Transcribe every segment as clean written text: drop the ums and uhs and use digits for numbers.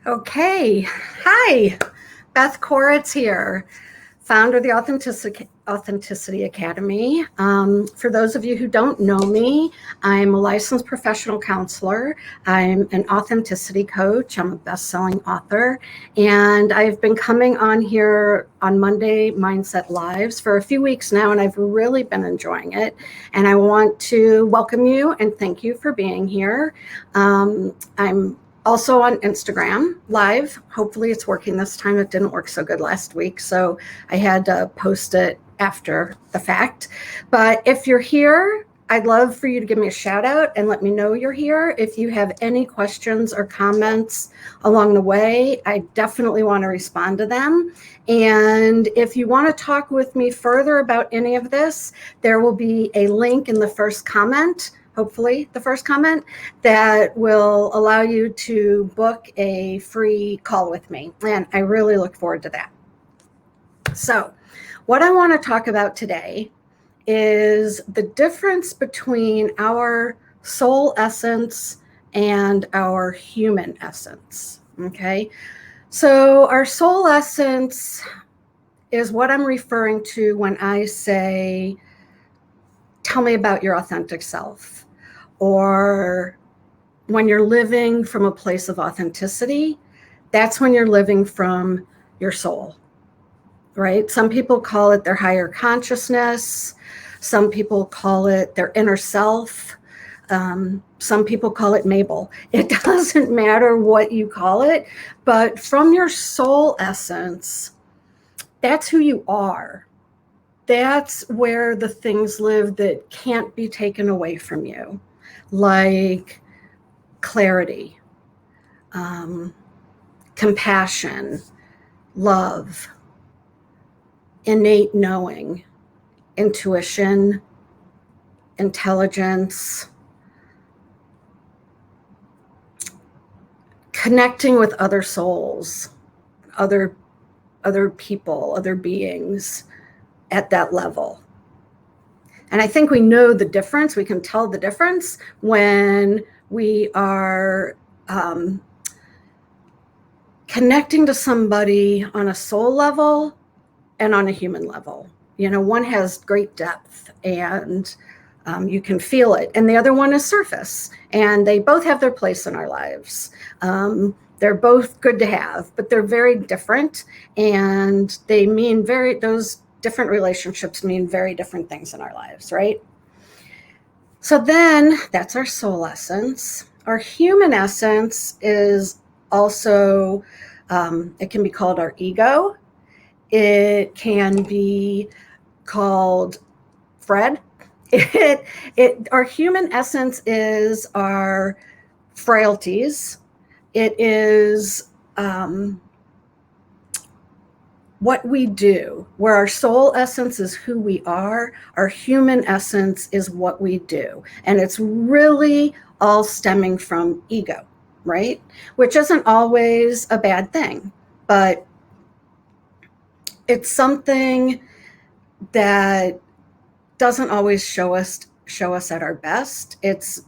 Okay. Hi, Beth Koritz here, founder of the Authenticity Academy. For those of you who don't know me, I'm a licensed professional counselor. I'm an authenticity coach. I'm a best-selling author. And I've been coming on here on Monday Mindset Lives for a few weeks now, and I've really been enjoying it. And I want to welcome you and thank you for being here. I'm also on Instagram Live. Hopefully it's working this time. It didn't work so good last week, so I had to post it after the fact. But if you're here, I'd love for you to give me a shout out and let me know you're here. If you have any questions or comments along the way, I definitely want to respond to them. And if you want to talk with me further about any of this, there will be a link in the first comment, hopefully the first comment, that will allow you to book a free call with me. And I really look forward to that. So what I want to talk about today is the difference between our soul essence and our human essence. Okay. So our soul essence is what I'm referring to when I say, tell me about your authentic self, or when you're living from a place of authenticity, that's when you're living from your soul, right? Some people call it their higher consciousness. Some people call it their inner self. Some people call it Mabel. It doesn't matter what you call it, but from your soul essence, that's who you are. That's where the things live that can't be taken away from you, like clarity, compassion, love, innate knowing, intuition, intelligence, connecting with other souls, other people, other beings at that level. And I think we know the difference. We can tell the difference when we are connecting to somebody on a soul level and on a human level. You know, one has great depth and you can feel it, and the other one is surface, and they both have their place in our lives. They're both good to have, but they're very different, and they mean those different relationships mean very different things in our lives, right? So then that's our soul essence. Our human essence is also, it can be called our ego. It can be called Fred. Our human essence is our frailties. It is what we do. Where our soul essence is who we are, our human essence is what we do. And it's really all stemming from ego, right? Which isn't always a bad thing, but it's something that doesn't always show us at our best. It's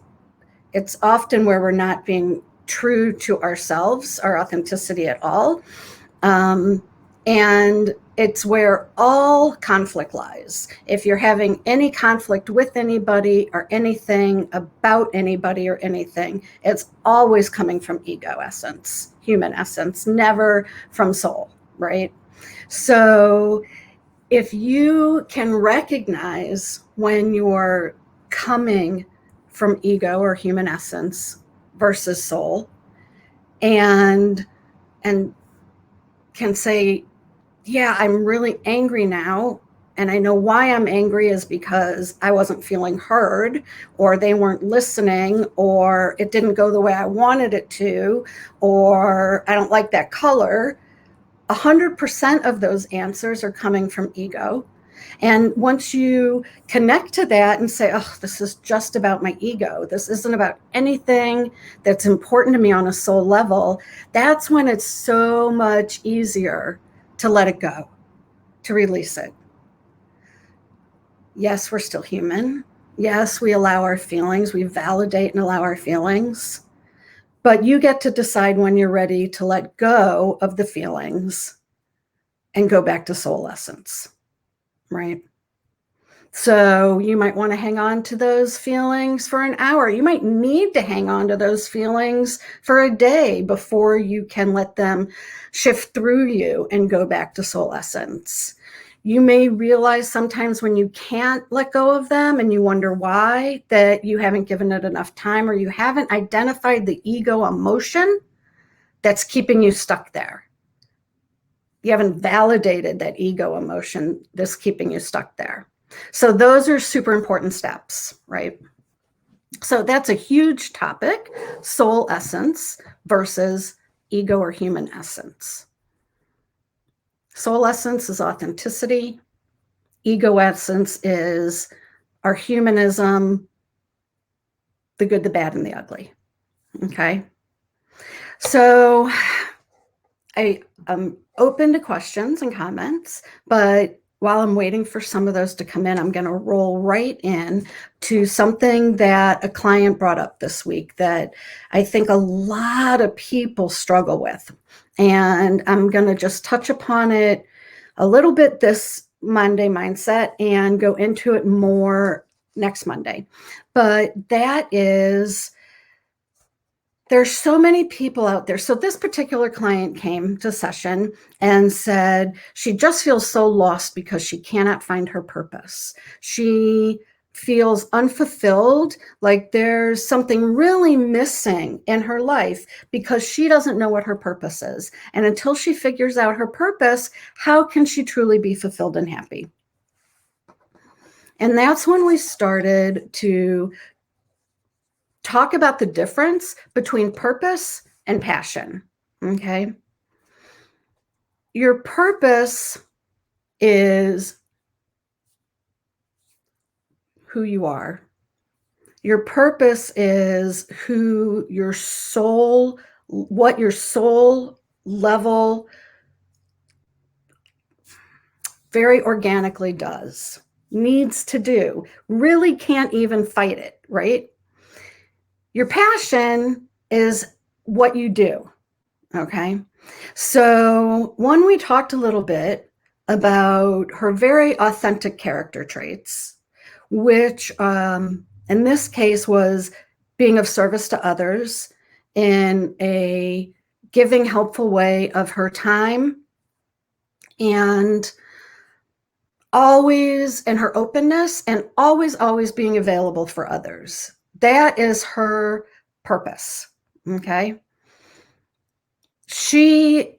often where we're not being true to ourselves, our authenticity at all. And it's where all conflict lies. If you're having any conflict with anybody or anything about anybody or anything, it's always coming from ego essence, human essence, never from soul, right? So if you can recognize when you're coming from ego or human essence versus soul, and can say, yeah, I'm really angry now, and I know why I'm angry is because I wasn't feeling heard, or they weren't listening, or it didn't go the way I wanted it to, or I don't like that color. 100% of those answers are coming from ego. And once you connect to that and say, oh, this is just about my ego, this isn't about anything that's important to me on a soul level, that's when it's so much easier to let it go, to release it. Yes, we're still human. Yes, we allow our feelings. We validate and allow our feelings. But you get to decide when you're ready to let go of the feelings and go back to soul essence, right? So you might want to hang on to those feelings for an hour. You might need to hang on to those feelings for a day before you can let them shift through you and go back to soul essence. You may realize sometimes when you can't let go of them and you wonder why, that you haven't given it enough time, or you haven't identified the ego emotion that's keeping you stuck there. You haven't validated that ego emotion that's keeping you stuck there. So those are super important steps, right? So that's a huge topic, soul essence versus ego or human essence. Soul essence is authenticity. Ego essence is our humanism, the good, the bad, and the ugly. Okay. So I am open to questions and comments, but while I'm waiting for some of those to come in, I'm going to roll right in to something that a client brought up this week that I think a lot of people struggle with. And I'm going to just touch upon it a little bit this Monday mindset and go into it more next Monday. But that is, there's so many people out there. So this particular client came to session and said she just feels so lost because she cannot find her purpose. She feels unfulfilled, like there's something really missing in her life because she doesn't know what her purpose is. And until she figures out her purpose, how can she truly be fulfilled and happy? And that's when we started to talk about the difference between purpose and passion, okay? Your purpose is who you are. Your purpose is who your soul, what your soul level very organically does, needs to do, really can't even fight it, right? Your passion is what you do, okay? So when we talked a little bit about her very authentic character traits, which in this case was being of service to others in a giving, helpful way of her time, and always in her openness and always being available for others. That is her purpose, okay? She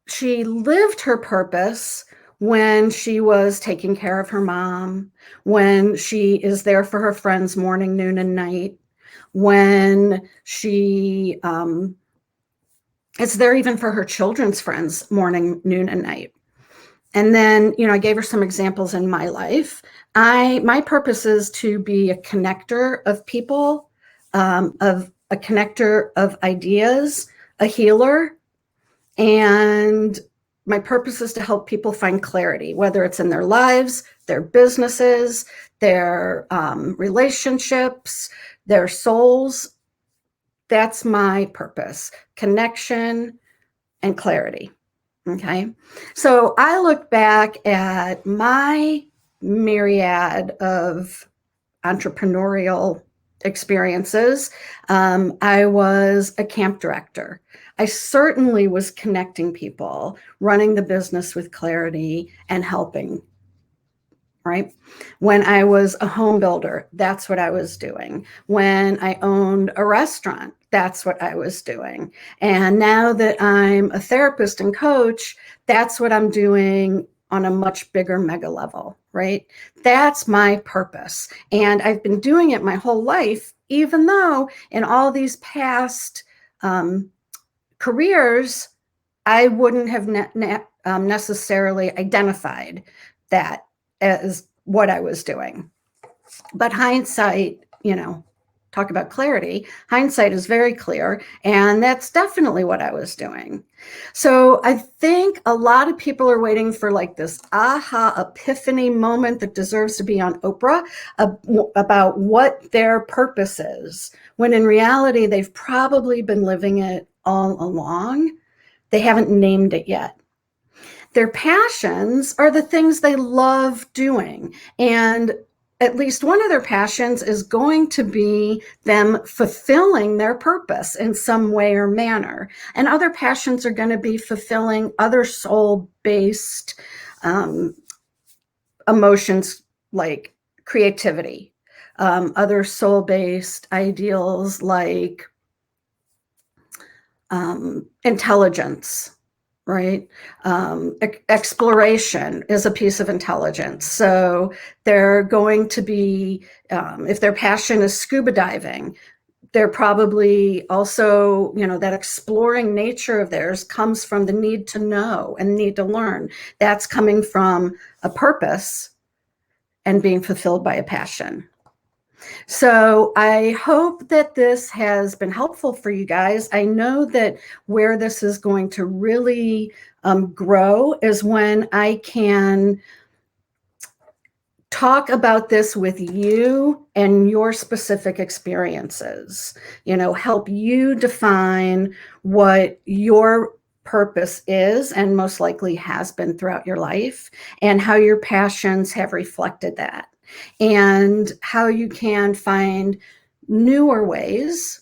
lived her purpose when she was taking care of her mom, when she is there for her friends morning, noon, and night, when she is there even for her children's friends morning, noon, and night. And then, I gave her some examples in my life. My purpose is to be a connector of people, of a connector of ideas, a healer. And my purpose is to help people find clarity, whether it's in their lives, their businesses, their relationships, their souls. That's my purpose, connection and clarity. Okay. So I look back at my myriad of entrepreneurial experiences. I was a camp director. I certainly was connecting people, running the business with clarity and helping, right? When I was a home builder, that's what I was doing. When I owned a restaurant, that's what I was doing. And now that I'm a therapist and coach, that's what I'm doing on a much bigger mega level, right? That's my purpose. And I've been doing it my whole life, even though in all these past careers, I wouldn't have necessarily identified that as what I was doing. But hindsight, talk about clarity, hindsight is very clear, and that's definitely what I was doing. So I think a lot of people are waiting for like this aha epiphany moment that deserves to be on Oprah about what their purpose is, when in reality, they've probably been living it all along. They haven't named it yet. Their passions are the things they love doing. And at least one of their passions is going to be them fulfilling their purpose in some way or manner. And other passions are going to be fulfilling other soul-based emotions like creativity, other soul-based ideals like intelligence, right? Exploration is a piece of intelligence. So they're going to be, if their passion is scuba diving, they're probably also, that exploring nature of theirs comes from the need to know and need to learn. That's coming from a purpose and being fulfilled by a passion. So I hope that this has been helpful for you guys. I know that where this is going to really grow is when I can talk about this with you and your specific experiences, help you define what your purpose is and most likely has been throughout your life, and how your passions have reflected that, and how you can find newer ways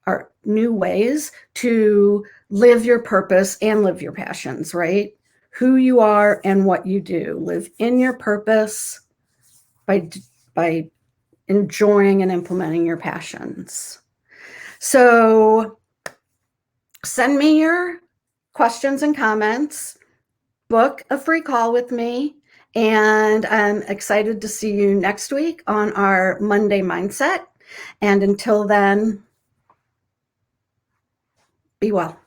or new ways to live your purpose and live your passions, right? Who you are and what you do. Live in your purpose by enjoying and implementing your passions. So send me your questions and comments, book a free call with me, and I'm excited to see you next week on our Monday Mindset. And until then, be well.